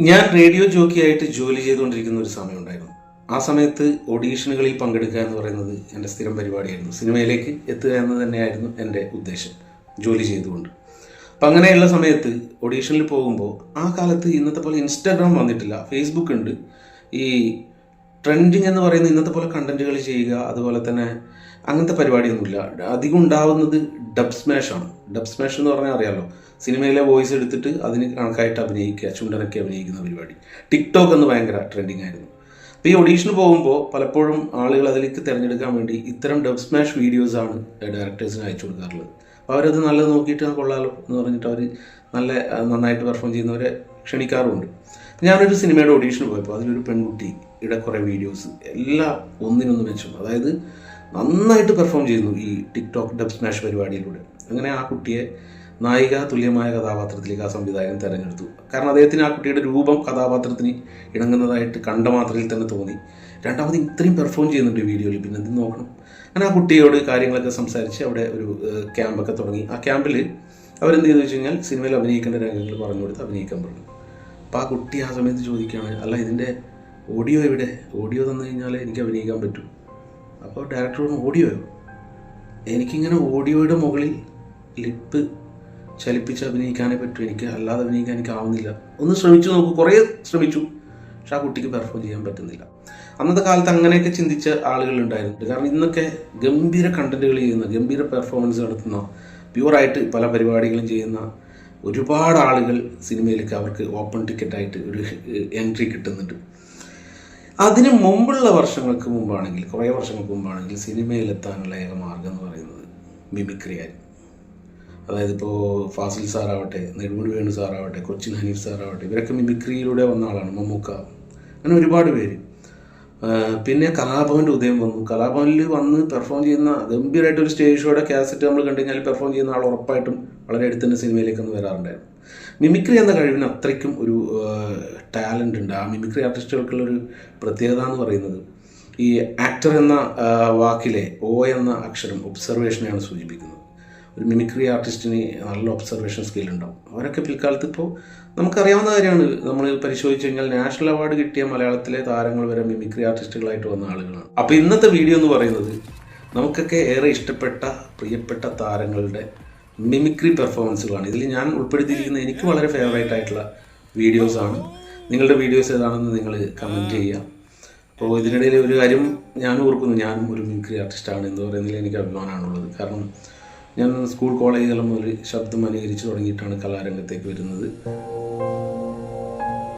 ഞാൻ റേഡിയോ ജോക്കിയായിട്ട് ജോലി ചെയ്തുകൊണ്ടിരിക്കുന്ന ഒരു സമയമുണ്ടായിരുന്നു. ആ സമയത്ത് ഓഡീഷനുകളിൽ പങ്കെടുക്കുക എന്ന് പറയുന്നത് എൻ്റെ സ്ഥിരം പരിപാടിയായിരുന്നു. സിനിമയിലേക്ക് എത്തുക എന്ന് തന്നെയായിരുന്നു എൻ്റെ ഉദ്ദേശം, ജോലി ചെയ്തുകൊണ്ട്. അപ്പം അങ്ങനെയുള്ള സമയത്ത് ഓഡീഷനിൽ പോകുമ്പോൾ ആ കാലത്ത് ഇന്നത്തെ പോലെ ഇൻസ്റ്റാഗ്രാം വന്നിട്ടില്ല, ഫേസ്ബുക്ക് ഉണ്ട്. ഈ ട്രെൻഡിങ് എന്ന് പറയുന്ന ഇന്നത്തെ പോലെ കണ്ടന്റുകൾ ചെയ്യുക, അതുപോലെ തന്നെ അങ്ങനത്തെ പരിപാടിയൊന്നുമില്ല. അധികം ഉണ്ടാവുന്നത് ഡബ് സ്മാഷാണ്. ഡബ് സ്മാഷ് എന്ന് പറഞ്ഞാൽ അറിയാമല്ലോ, സിനിമയിലെ വോയിസ് എടുത്തിട്ട് അതിന് കണക്കായിട്ട് അഭിനയിക്കുക, ചുണ്ടനൊക്കെ അഭിനയിക്കുന്ന പരിപാടി. ടിക്ടോക്ക് എന്ന് ഭയങ്കര ട്രെൻഡിങ് ആയിരുന്നു. അപ്പോൾ ഈ ഓഡീഷന് പോകുമ്പോൾ പലപ്പോഴും ആളുകൾ അതിലേക്ക് തിരഞ്ഞെടുക്കാൻ വേണ്ടി ഇത്തരം ഡബ് സ്മാഷ് വീഡിയോസാണ് ഡയറക്ടേഴ്സിന് അയച്ചു കൊടുക്കാറുള്ളത്. അപ്പോൾ അവരത് നല്ലത് നോക്കിയിട്ട് കൊള്ളാലോ എന്ന് പറഞ്ഞിട്ട് അവർ നന്നായിട്ട് പെർഫോം ചെയ്യുന്നവരെ ക്ഷണിക്കാറുമുണ്ട്. ഞാനൊരു സിനിമയുടെ ഓഡീഷന് പോയപ്പോൾ അതിലൊരു പെൺകുട്ടിയുടെ കുറേ വീഡിയോസ് എല്ലാം ഒന്നിനൊന്ന് മെച്ചം, അതായത് നന്നായിട്ട് പെർഫോം ചെയ്യുന്നു ഈ ടിക്ടോക്ക് ഡബ് സ്മാഷ് പരിപാടിയിലൂടെ. അങ്ങനെ ആ കുട്ടിയെ നായിക തുല്യമായ കഥാപാത്രത്തിലേക്ക് ആ സംവിധായകൻ തിരഞ്ഞെടുത്തു. കാരണം അദ്ദേഹത്തിന് ആ കുട്ടിയുടെ രൂപം കഥാപാത്രത്തിന് ഇണങ്ങുന്നതായിട്ട് കണ്ട മാത്രയിൽ തന്നെ തോന്നി. രണ്ടാമത് ഇത്രയും പെർഫോം ചെയ്യുന്നുണ്ട് വീഡിയോയിൽ, പിന്നെ എന്ത് നോക്കണം. അങ്ങനെ ആ കുട്ടിയോട് കാര്യങ്ങളൊക്കെ സംസാരിച്ച് അവിടെ ഒരു ക്യാമ്പൊക്കെ തുടങ്ങി. ആ ക്യാമ്പിൽ അവരെന്ത് ചെയ്തു വെച്ച് കഴിഞ്ഞാൽ സിനിമയിൽ അഭിനയിക്കേണ്ട രംഗങ്ങൾ പറഞ്ഞു കൊടുത്ത് അഭിനയിക്കാൻ പറഞ്ഞു. അപ്പോൾ ആ കുട്ടി ആ സമയത്ത് ചോദിക്കുകയാണ്, അല്ല ഇതിൻ്റെ ഓഡിയോ എവിടെ? ഓഡിയോ തന്നു കഴിഞ്ഞാൽ എനിക്ക് അഭിനയിക്കാൻ പറ്റും. അപ്പോൾ ഡയറക്ടർ പറഞ്ഞു, ഓഡിയോയോ? എനിക്കിങ്ങനെ ഓഡിയോയുടെ മുകളിൽ ലിപ്പ് ചലിപ്പിച്ച് അഭിനയിക്കാനേ പറ്റും, എനിക്ക് അല്ലാതെ അഭിനയിക്കാൻ എനിക്കാവുന്നില്ല. ഒന്ന് ശ്രമിച്ചു നോക്കൂ. കുറേ ശ്രമിച്ചു, പക്ഷെ ആ കുട്ടിക്ക് പെർഫോം ചെയ്യാൻ പറ്റുന്നില്ല. അന്നത്തെ കാലത്ത് അങ്ങനെയൊക്കെ ചിന്തിച്ച ആളുകളുണ്ടായിരുന്നു. കാരണം ഇന്നൊക്കെ ഗംഭീര കണ്ടന്റുകൾ ചെയ്യുന്ന, ഗംഭീര പെർഫോമൻസ് നടത്തുന്ന, പ്യുവറായിട്ട് പല പരിപാടികളും ചെയ്യുന്ന ഒരുപാട് ആളുകൾ സിനിമയിലേക്ക് അവർക്ക് ഓപ്പൺ ടിക്കറ്റായിട്ട് ഒരു എൻട്രി കിട്ടുന്നുണ്ട്. അതിന് മുമ്പുള്ള വർഷങ്ങൾക്ക് മുമ്പാണെങ്കിൽ, കുറേ വർഷങ്ങൾക്ക് മുമ്പാണെങ്കിൽ സിനിമയിലെത്താനുള്ള ഏക മാർഗം എന്ന് പറയുന്നത് മിമിക്രി ആയിരുന്നു. അതായത് ഇപ്പോൾ ഫാസിൽ സാറാവട്ടെ, നെടുമുടി വേണു സാറാവട്ടെ, കൊച്ചിൻ ഹനീഫ് സാറാവട്ടെ, ഇവരൊക്കെ മിമിക്രിയിലൂടെ വന്ന ആളാണ്. മമ്മൂക്ക, അങ്ങനെ ഒരുപാട് പേര്. പിന്നെ കലാഭവൻ്റെ ഉദയം വന്നു. കലാഭവനിൽ വന്ന് പെർഫോം ചെയ്യുന്ന ഗംഭീരമായിട്ടൊരു സ്റ്റേജ് ഷോയുടെ കാസറ്റ് നമ്മൾ കണ്ടു കഴിഞ്ഞാൽ പെർഫോം ചെയ്യുന്ന ആൾ ഉറപ്പായിട്ടും വളരെ അടുത്ത് തന്നെ സിനിമയിലേക്കൊന്ന് വരാറുണ്ടായിരുന്നു. മിമിക്രി എന്ന കഴിവിന് അത്രയ്ക്കും ഒരു ടാലൻ്റ് ഉണ്ട്. ആ മിമിക്രി ആർട്ടിസ്റ്റുകൾക്കുള്ളൊരു പ്രത്യേകത എന്ന് പറയുന്നത് ഈ ആക്ടർ എന്ന വാക്കിലെ ഓ എന്ന അക്ഷരം ഒബ്സർവേഷനെയാണ് സൂചിപ്പിക്കുന്നത്. ഒരു മിമിക്രി ആർട്ടിസ്റ്റിന് നല്ല ഒബ്സർവേഷൻ സ്കിൽ ഉണ്ടാവും. അവരൊക്കെ പിൽക്കാലത്ത് ഇപ്പോൾ നമുക്കറിയാവുന്ന കാര്യമാണ്. നമ്മൾ പരിശോധിച്ച് കഴിഞ്ഞാൽ നാഷണൽ അവാർഡ് കിട്ടിയ മലയാളത്തിലെ താരങ്ങൾ വരെ മിമിക്രി ആർട്ടിസ്റ്റുകളായിട്ട് വന്ന ആളുകളാണ്. അപ്പോൾ ഇന്നത്തെ വീഡിയോ എന്ന് പറയുന്നത് നമുക്കൊക്കെ ഏറെ ഇഷ്ടപ്പെട്ട പ്രിയപ്പെട്ട താരങ്ങളുടെ മിമിക്രി പെർഫോമൻസുകളാണ്. ഇതിൽ ഞാൻ ഉൾപ്പെടുത്തിയിരിക്കുന്ന എനിക്ക് വളരെ ഫേവറേറ്റ് ആയിട്ടുള്ള വീഡിയോസാണ്. നിങ്ങളുടെ വീഡിയോസ് ഏതാണെന്ന് നിങ്ങൾ കമൻറ്റ് ചെയ്യുക. അപ്പോൾ ഇതിനിടയിൽ ഒരു കാര്യം ഞാൻ ഓർക്കുന്നു, ഞാനും ഒരു മിമിക്രി ആർട്ടിസ്റ്റാണ് എന്ന് പറയുന്നതിൽ എനിക്ക് അഭിമാനമാണുള്ളത്. കാരണം ഞാൻ സ്കൂൾ കോളേജുകളും ഒരു ശബ്ദം അനുകരിച്ച് തുടങ്ങിയിട്ടാണ് കലാരംഗത്തേക്ക് വരുന്നത്.